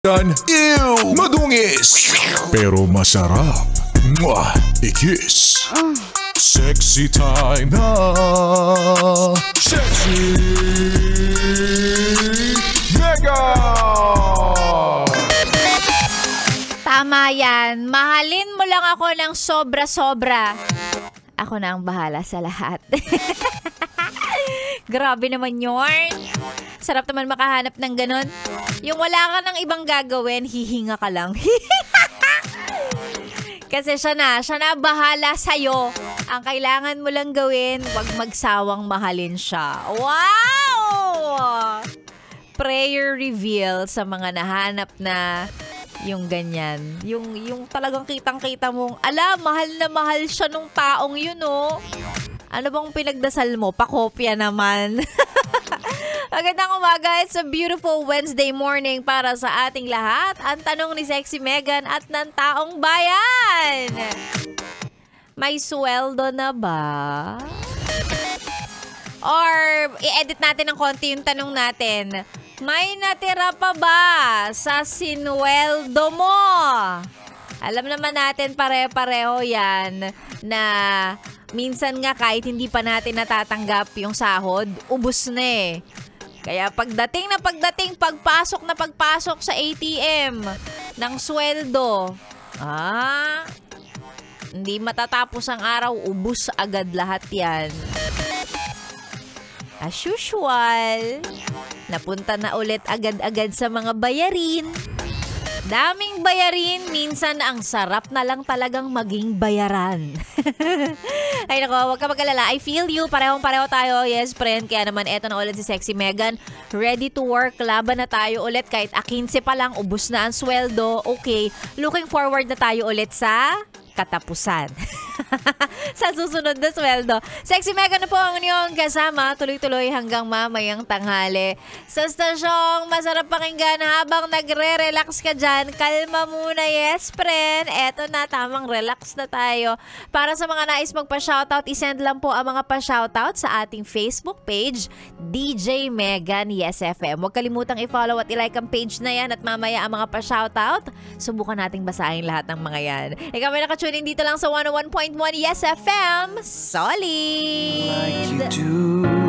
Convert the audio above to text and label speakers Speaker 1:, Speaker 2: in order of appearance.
Speaker 1: Ew! Madungis! Pero masarap. Mwah! Ikis! Sexy time na! Sexy Mega!
Speaker 2: Tama yan. Mahalin mo lang ako ng sobra-sobra. Ako na ang bahala sa lahat. Grabe naman yun. Sarap naman makahanap ng ganon. Yung wala ka ng ibang gagawin, hihinga ka lang. Kasi siya na bahala sa'yo. Ang kailangan mo lang gawin, wag magsawang mahalin siya. Wow! Prayer reveal sa mga nahanap na yung ganyan. Yung talagang kitang-kita mong, mahal na mahal siya nung taong yun, oh. Ano bang pinagdasal mo? Pakopya naman. Magandang umaga. It's a beautiful Wednesday morning para sa ating lahat. Ang tanong ni Sexy Megan at ng taong bayan. May sweldo na ba? Or i-edit natin ng konti yung tanong natin. May natira pa ba sa sinweldo mo? Alam naman natin pare-pareho yan na minsan nga kahit hindi pa natin natatanggap yung sahod, ubos na eh. Kaya pagdating, pagpasok sa ATM ng sweldo, hindi matatapos ang araw, ubos agad lahat yan. As usual, napunta na ulit agad-agad sa mga bayarin. Daming bayarin, minsan ang sarap na lang talagang maging bayaran. Ay nako, huwag ka mag-alala. I feel you. Parehong-pareho tayo. Yes, friend. Kaya naman eto na ulit si Sexy Megan. Ready to work. Laban na tayo ulit. Kahit 15 pa lang, ubos na ang sweldo. Okay. Looking forward na tayo ulit sa katapusan. Sa susunod na sweldo. Sexy Megan na po ang inyong kasama. Tuloy-tuloy hanggang mamayang tanghali. Sa stasyong masarap pakinggan habang nagre-relax ka dyan. Kalma muna, yes, friend. Eto na, tamang relax na tayo. Para sa mga nais magpa-shoutout, isend lang po ang mga pa-shoutout sa ating Facebook page, DJ Megan Yes FM. Huwag kalimutang i-follow at i-like ang page na yan at mamaya ang mga pa-shoutout. Subukan nating basahin lahat ng mga yan. Ikaw may nakatune in dito lang sa 101.1 Yes FM. Solid!
Speaker 3: Like you do.